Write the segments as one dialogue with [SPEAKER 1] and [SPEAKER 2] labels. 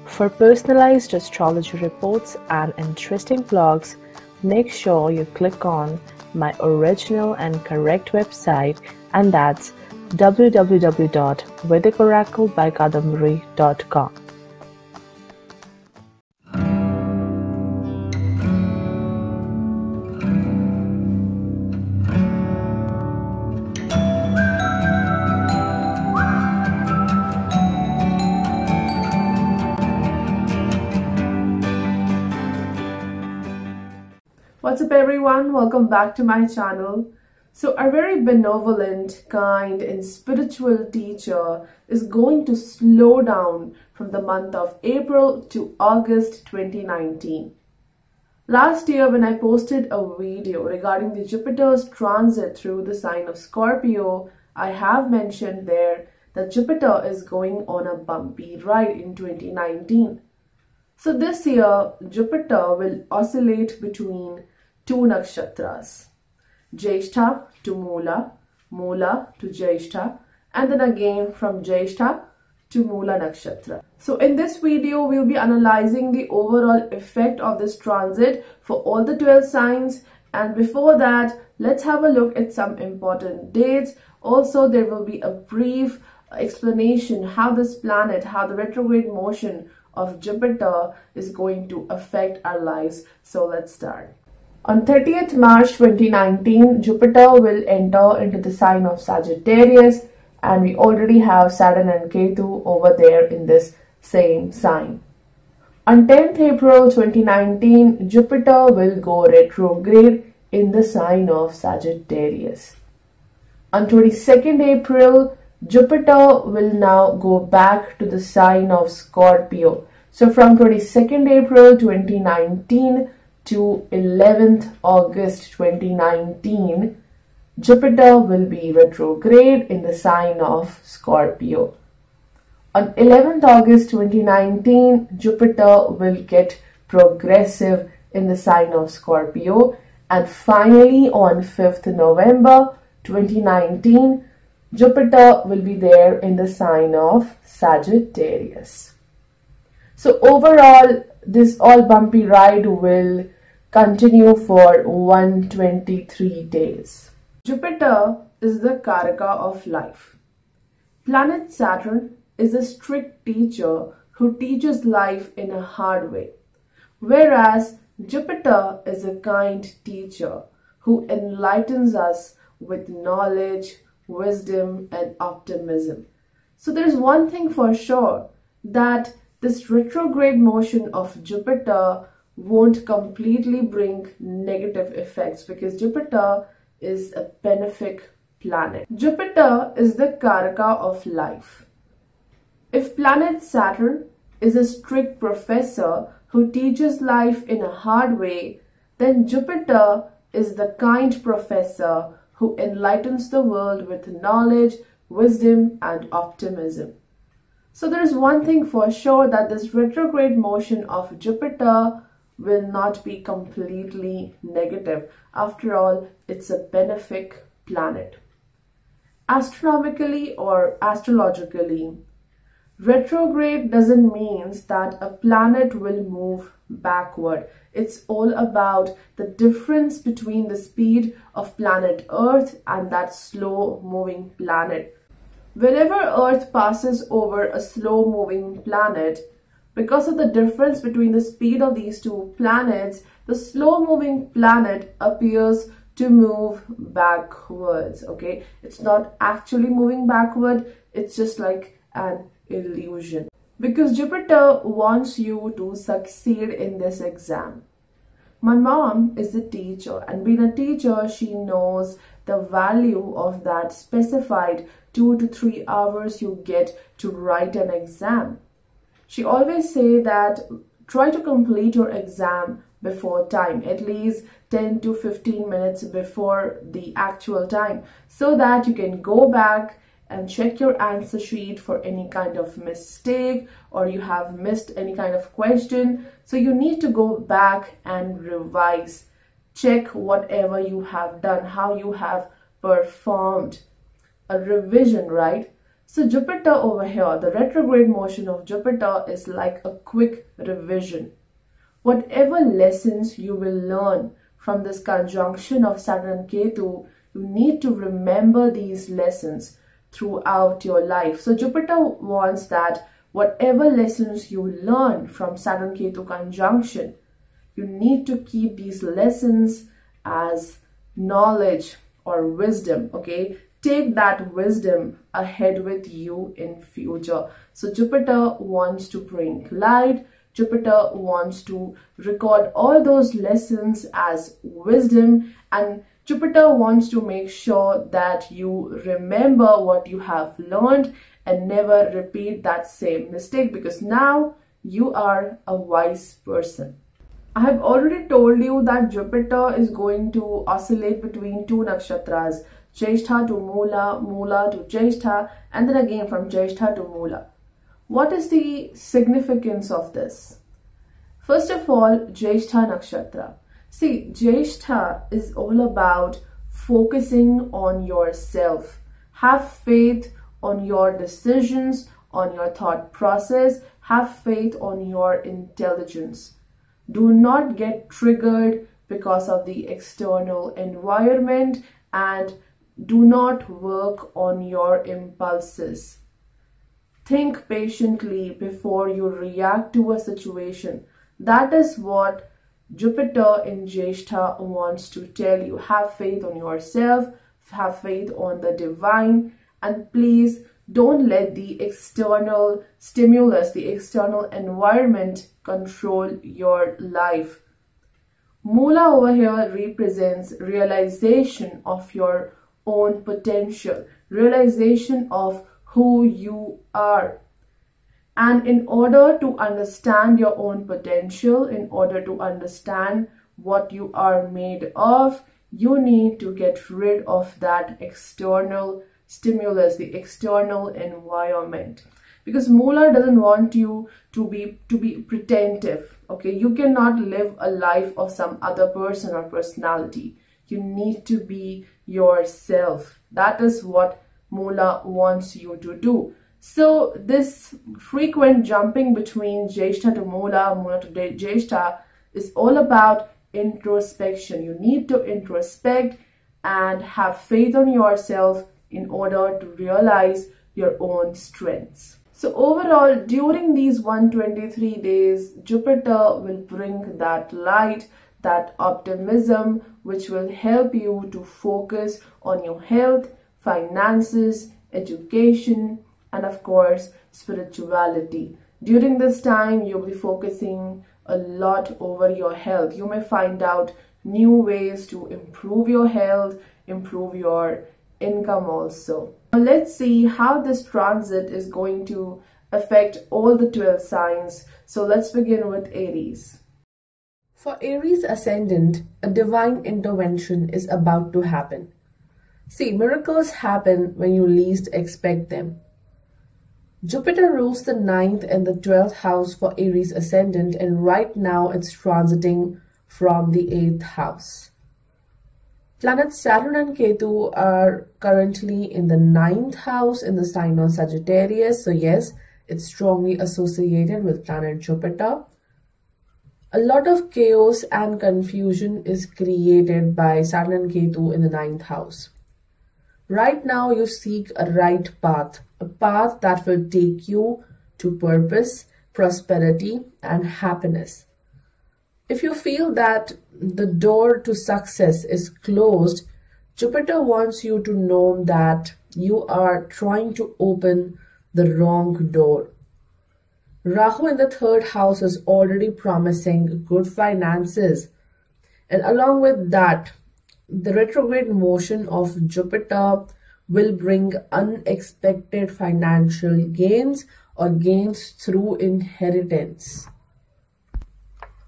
[SPEAKER 1] For personalized astrology reports and interesting vlogs, make sure you click on my original and correct website, and that's www.vedicoraclebykadanbari.com.
[SPEAKER 2] What's up everyone, welcome back to my channel. So a very benevolent, kind and spiritual teacher is going to slow down from the month of April to August 2019. Last year when I posted a video regarding the Jupiter's transit through the sign of Scorpio, I have mentioned there that Jupiter is going on a bumpy ride in 2019. So this year, Jupiter will oscillate between two nakshatras, Jyeshtha to Mula, Mula to Jyeshtha, and then again from Jyeshtha to Mula nakshatra. So in this video, we'll be analyzing the overall effect of this transit for all the 12 signs. And before that, let's have a look at some important dates. Also, there will be a brief explanation how this planet, how the retrograde motion of Jupiter is going to affect our lives. So let's start. On 30th March 2019, Jupiter will enter into the sign of Sagittarius, and we already have Saturn and Ketu over there in this same sign. On 10th April 2019, Jupiter will go retrograde in the sign of Sagittarius. On 22nd April, Jupiter will now go back to the sign of Scorpio. So from 22nd April 2019 to 11th August 2019, Jupiter will be retrograde in the sign of Scorpio. On 11th August 2019, Jupiter will get progressive in the sign of Scorpio. And finally, on 5th November 2019, Jupiter will be there in the sign of Sagittarius. So overall, this all bumpy ride will continue for 123 days. Jupiter is the Karaka of life. Planet Saturn is a strict teacher who teaches life in a hard way, whereas Jupiter is a kind teacher who enlightens us with knowledge, wisdom and optimism. So there's one thing for sure, that this retrograde motion of Jupiter won't completely bring negative effects, because Jupiter is a benefic planet. Jupiter is the Karaka of life. If planet Saturn is a strict professor who teaches life in a hard way, then Jupiter is the kind professor who enlightens the world with knowledge, wisdom and optimism. So there is one thing for sure, that this retrograde motion of Jupiter will not be completely negative. After all, it's a benefic planet. Astronomically or astrologically, retrograde doesn't mean that a planet will move backward. It's all about the difference between the speed of planet Earth and that slow moving planet. Whenever Earth passes over a slow moving planet, because of the difference between the speed of these two planets, the slow moving planet appears to move backwards. Okay, it's not actually moving backward, it's just like an illusion, because Jupiter wants you to succeed in this exam. My mom is a teacher, and being a teacher, she knows the value of that specified 2 to 3 hours you get to write an exam. She always say that try to complete your exam before time, at least 10 to 15 minutes before the actual time, so that you can go back and check your answer sheet for any kind of mistake, or you have missed any kind of question. So you need to go back and revise, check whatever you have done, how you have performed. A revision, right? So Jupiter over here, the retrograde motion of Jupiter is like a quick revision. Whatever lessons you will learn from this conjunction of Saturn and Ketu, you need to remember these lessons throughout your life. So Jupiter wants that whatever lessons you learn from Saturn Ketu conjunction, you need to keep these lessons as knowledge or wisdom, okay? Take that wisdom ahead with you in future. So Jupiter wants to bring light. Jupiter wants to record all those lessons as wisdom, and Jupiter wants to make sure that you remember what you have learned and never repeat that same mistake, because now you are a wise person. I have already told you that Jupiter is going to oscillate between two nakshatras, Jyeshtha to Mula, Mula to Jyeshtha, and then again from Jyeshtha to Mula. What is the significance of this? First of all, Jyeshtha nakshatra. See, Jyeshtha is all about focusing on yourself. Have faith on your decisions, on your thought process. Have faith on your intelligence. Do not get triggered because of the external environment, and do not work on your impulses. Think patiently before you react to a situation. That is what Jupiter in Jyeshtha wants to tell you. Have faith on yourself, have faith on the divine, and please don't let the external stimulus, the external environment control your life. Mula over here represents realization of your own potential, realization of who you are. And in order to understand your own potential, in order to understand what you are made of, you need to get rid of that external stimulus, the external environment. Because Mula doesn't want you to be pretentious, okay? You cannot live a life of some other person or personality. You need to be yourself. That is what Mula wants you to do. So this frequent jumping between Jyeshtha to Mula, Mula to Jyeshtha is all about introspection. You need to introspect and have faith on yourself in order to realize your own strengths. So overall, during these 123 days, Jupiter will bring that light, that optimism, which will help you to focus on your health, finances, education, and of course, spirituality. During this time, you'll be focusing a lot over your health. You may find out new ways to improve your health, improve your income also. Now let's see how this transit is going to affect all the 12 signs. So let's begin with Aries. For Aries ascendant, a divine intervention is about to happen. See, miracles happen when you least expect them. Jupiter rules the 9th and the 12th house for Aries ascendant, and right now it's transiting from the 8th house. Planets Saturn and Ketu are currently in the 9th house in the sign of Sagittarius. So yes, it's strongly associated with planet Jupiter. A lot of chaos and confusion is created by Saturn and Ketu in the 9th house. Right now you seek a right path, a path that will take you to purpose, prosperity, and happiness. If you feel that the door to success is closed, Jupiter wants you to know that you are trying to open the wrong door. Rahu in the 3rd house is already promising good finances. And along with that, the retrograde motion of Jupiter will bring unexpected financial gains or gains through inheritance.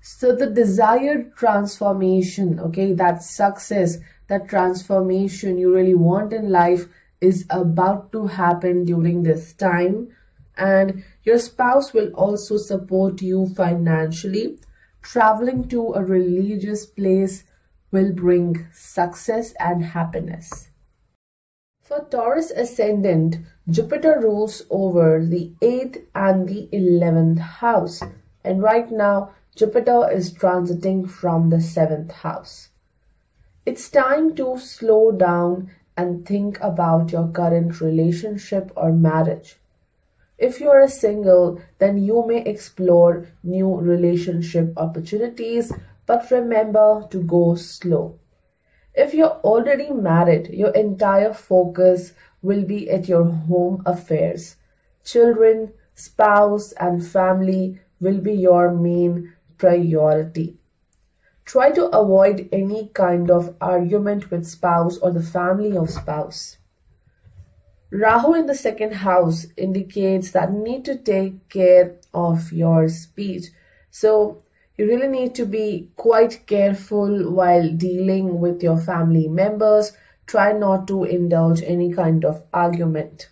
[SPEAKER 2] So the desired transformation, okay, that success, that transformation you really want in life is about to happen during this time. And your spouse will also support you financially. Traveling to a religious place will bring success and happiness. For Taurus ascendant, Jupiter rules over the 8th and the 11th house. And right now, Jupiter is transiting from the 7th house. It's time to slow down and think about your current relationship or marriage. If you are single, then you may explore new relationship opportunities, but remember to go slow. If you're already married, your entire focus will be at your home affairs. Children, spouse, and family will be your main priority. Try to avoid any kind of argument with spouse or the family of spouse. Rahu in the second house indicates that you need to take care of your speech. So you really need to be quite careful while dealing with your family members. Try not to indulge any kind of argument.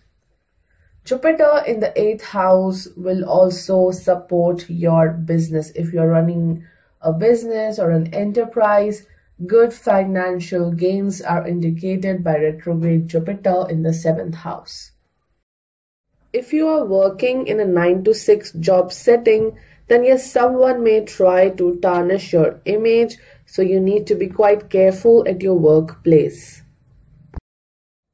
[SPEAKER 2] Jupiter in the 8th house will also support your business. If you're running a business or an enterprise, good financial gains are indicated by retrograde Jupiter in the 7th house. If you are working in a 9 to 6 job setting, then yes, someone may try to tarnish your image, so you need to be quite careful at your workplace.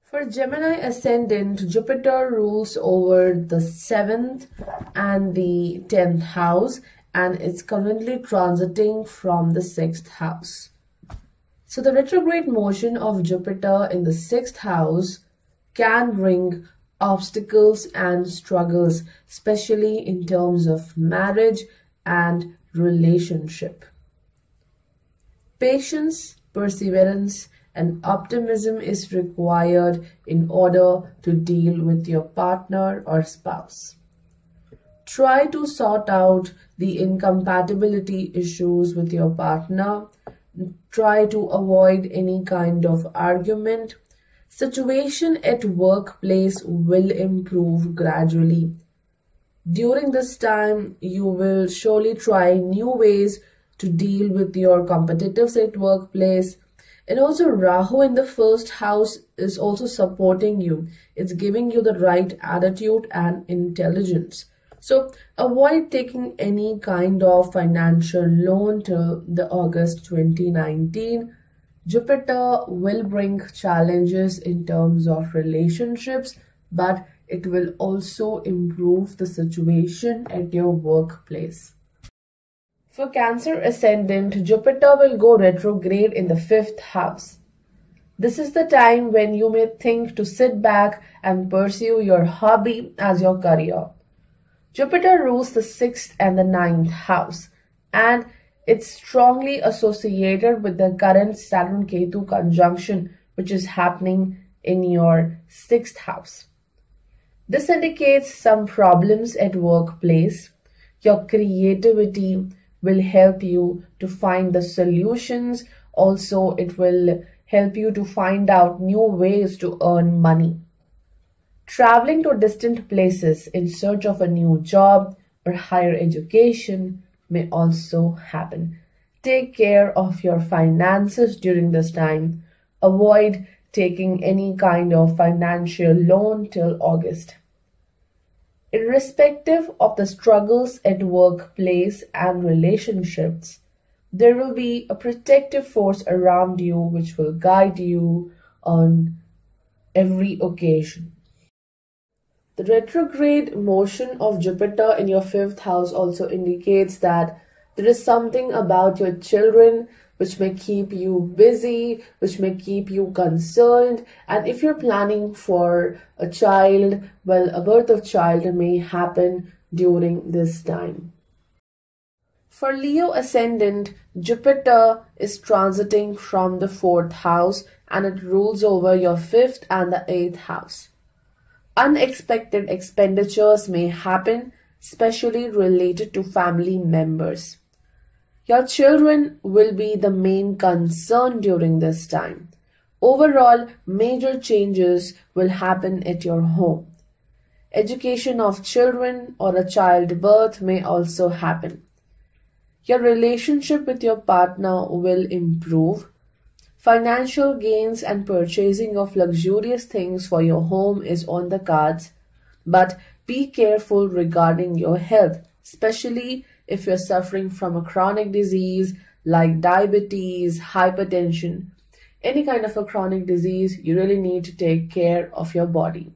[SPEAKER 2] For Gemini ascendant, Jupiter rules over the 7th and the 10th house, and it's currently transiting from the 6th house. So the retrograde motion of Jupiter in the 6th house can bring obstacles and struggles, especially in terms of marriage and relationship. Patience, perseverance, and optimism is required in order to deal with your partner or spouse. Try to sort out the incompatibility issues with your partner. Try to avoid any kind of argument. Situation at workplace will improve gradually. During this time, you will surely try new ways to deal with your competitors at workplace. And also Rahu in the first house is also supporting you. It's giving you the right attitude and intelligence. So avoid taking any kind of financial loan till the August 2019. Jupiter will bring challenges in terms of relationships, but it will also improve the situation at your workplace. For Cancer ascendant, Jupiter will go retrograde in the 5th house. This is the time when you may think to sit back and pursue your hobby as your career. Jupiter rules the 6th and the 9th house, and it's strongly associated with the current Saturn-Ketu conjunction, which is happening in your 6th house. This indicates some problems at workplace. Your creativity will help you to find the solutions. Also, it will help you to find out new ways to earn money. Traveling to distant places in search of a new job or higher education may also happen. Take care of your finances during this time. Avoid taking any kind of financial loan till August. Irrespective of the struggles at workplace and relationships, there will be a protective force around you which will guide you on every occasion. The retrograde motion of Jupiter in your 5th house also indicates that there is something about your children which may keep you busy, which may keep you concerned. And if you're planning for a child, well, a birth of child may happen during this time. For Leo ascendant, Jupiter is transiting from the 4th house, and it rules over your 5th and the 8th house. Unexpected expenditures may happen, especially related to family members. Your children will be the main concern during this time. Overall, major changes will happen at your home. Education of children or a childbirth may also happen. Your relationship with your partner will improve. Financial gains and purchasing of luxurious things for your home is on the cards, but be careful regarding your health, especially if you're suffering from a chronic disease like diabetes, hypertension, any kind of a chronic disease. You really need to take care of your body.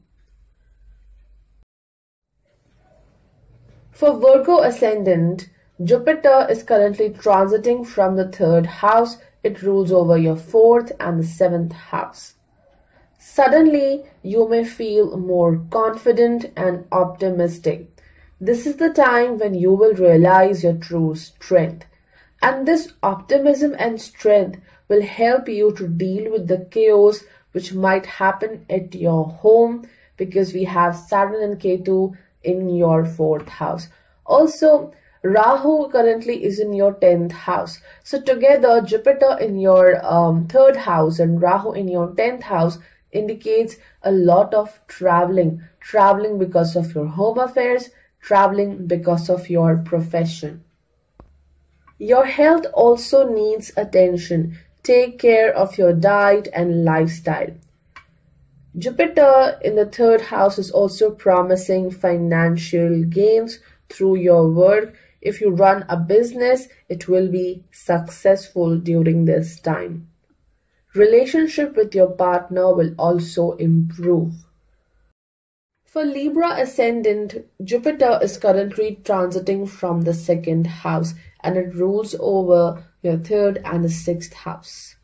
[SPEAKER 2] For Virgo ascendant, Jupiter is currently transiting from the 3rd house. It rules over your 4th and the 7th house. Suddenly, you may feel more confident and optimistic. This is the time when you will realize your true strength. And this optimism and strength will help you to deal with the chaos which might happen at your home, because we have Saturn and Ketu in your 4th house. Also, Rahu currently is in your 10th house. So together, Jupiter in your 3rd house and Rahu in your 10th house indicates a lot of traveling. Traveling because of your home affairs, traveling because of your profession. Your health also needs attention. Take care of your diet and lifestyle. Jupiter in the 3rd house is also promising financial gains through your work. If you run a business, it will be successful during this time. Relationship with your partner will also improve. For Libra ascendant, Jupiter is currently transiting from the 2nd house and it rules over your 3rd and the 6th house.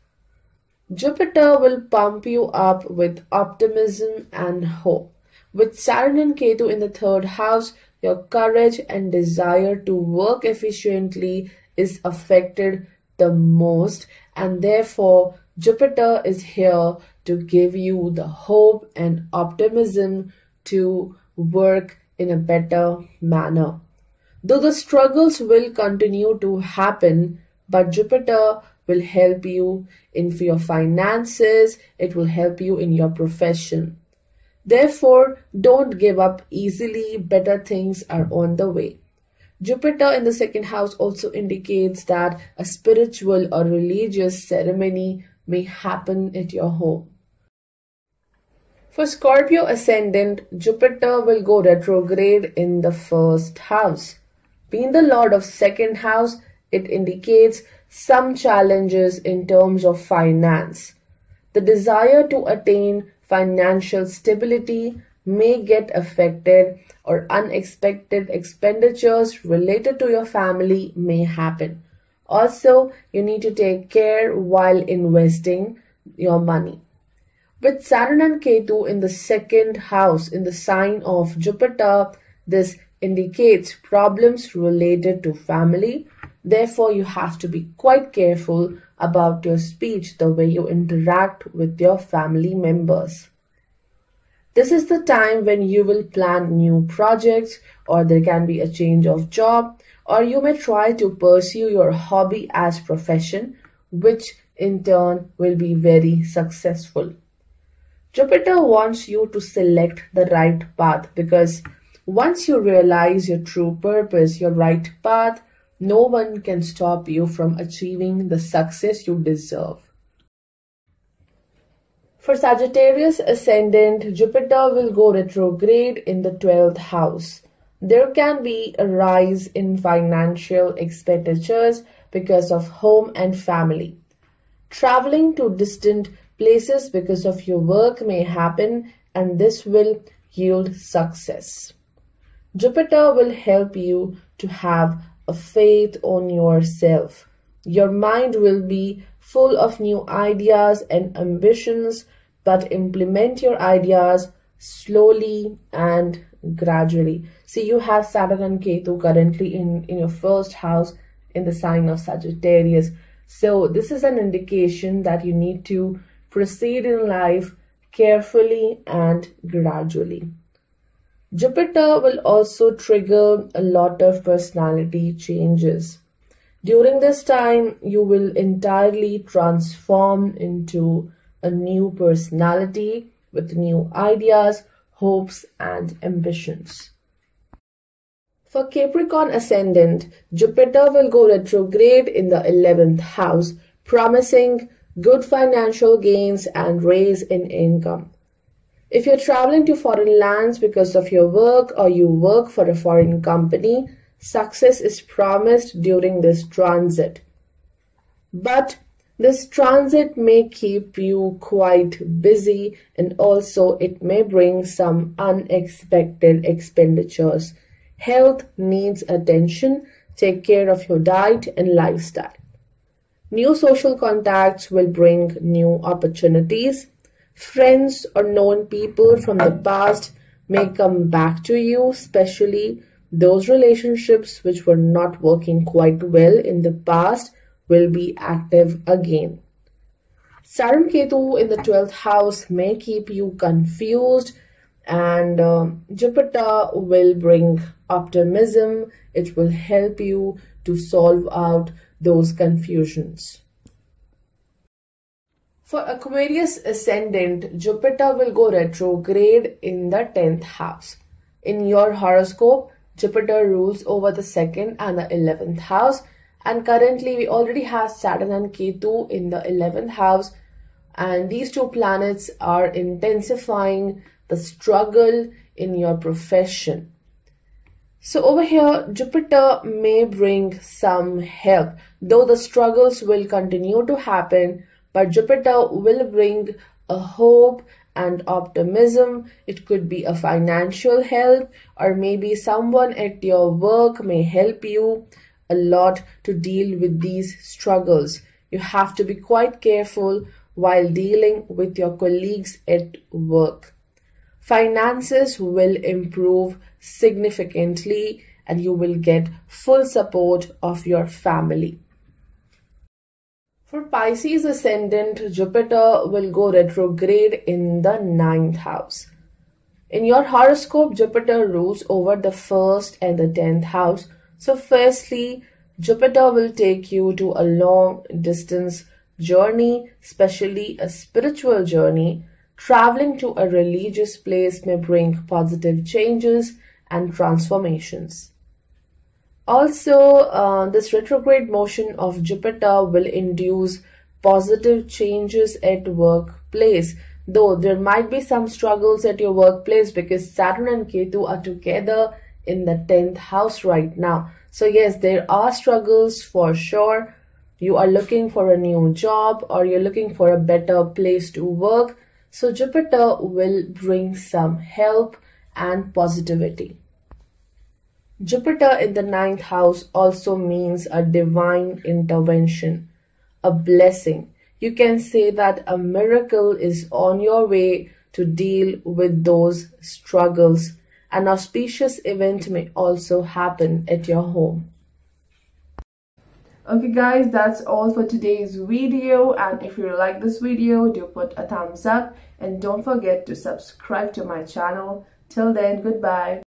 [SPEAKER 2] Jupiter will pump you up with optimism and hope. With Saturn and Ketu in the 3rd house, your courage and desire to work efficiently is affected the most, and therefore Jupiter is here to give you the hope and optimism to work in a better manner. Though the struggles will continue to happen, but Jupiter will help you in your finances, it will help you in your profession. Therefore, don't give up easily, better things are on the way. Jupiter in the 2nd house also indicates that a spiritual or religious ceremony may happen at your home. For Scorpio ascendant, Jupiter will go retrograde in the 1st house. Being the lord of 2nd house, it indicates some challenges in terms of finance. The desire to attain financial stability may get affected, or unexpected expenditures related to your family may happen. Also, you need to take care while investing your money. With Saturn and Ketu in the 2nd house in the sign of Jupiter, this indicates problems related to family. Therefore, you have to be quite careful about your speech, the way you interact with your family members. This is the time when you will plan new projects, or there can be a change of job, or you may try to pursue your hobby as profession, which in turn will be very successful. Jupiter wants you to select the right path, because once you realize your true purpose, your right path, no one can stop you from achieving the success you deserve. For Sagittarius ascendant, Jupiter will go retrograde in the 12th house. There can be a rise in financial expenditures because of home and family. Traveling to distant places because of your work may happen, and this will yield success. Jupiter will help you to have a faith on yourself. Your mind will be full of new ideas and ambitions, but implement your ideas slowly and gradually. See, you have Saturn and Ketu currently in your 1st house in the sign of Sagittarius. So this is an indication that you need to proceed in life carefully and gradually. Jupiter will also trigger a lot of personality changes. During this time, you will entirely transform into a new personality with new ideas, hopes, and ambitions. For Capricorn ascendant, Jupiter will go retrograde in the 11th house, promising good financial gains, and raise in income. If you're traveling to foreign lands because of your work or you work for a foreign company, success is promised during this transit. But this transit may keep you quite busy, and also it may bring some unexpected expenditures. Health needs attention. Take care of your diet and lifestyle. New social contacts will bring new opportunities. Friends or known people from the past may come back to you, especially those relationships which were not working quite well in the past will be active again. Saturn Ketu in the 12th house may keep you confused, and Jupiter will bring optimism. It will help you to solve out those confusions. For Aquarius ascendant, Jupiter will go retrograde in the 10th house. In your horoscope, Jupiter rules over the 2nd and the 11th house, and currently we already have Saturn and Ketu in the 11th house, and these two planets are intensifying the struggle in your profession. So over here, Jupiter may bring some help, though the struggles will continue to happen, but Jupiter will bring a hope and optimism. It could be a financial help, or maybe someone at your work may help you a lot to deal with these struggles. You have to be quite careful while dealing with your colleagues at work. Finances will improve significantly, and you will get full support of your family. For Pisces ascendant, Jupiter will go retrograde in the 9th house. In your horoscope, Jupiter rules over the 1st and the 10th house. So firstly, Jupiter will take you to a long distance journey, especially a spiritual journey. Traveling to a religious place may bring positive changes and transformations. Also, this retrograde motion of Jupiter will induce positive changes at workplace, though there might be some struggles at your workplace because Saturn and Ketu are together in the 10th house right now. So yes, there are struggles for sure. You are looking for a new job, or you're looking for a better place to work. So Jupiter will bring some help and positivity. Jupiter in the 9th house also means a divine intervention, a blessing. You can say that a miracle is on your way to deal with those struggles. An auspicious event may also happen at your home. Okay guys, that's all for today's video, and if you like this video, do put a thumbs up and don't forget to subscribe to my channel. Till then, goodbye.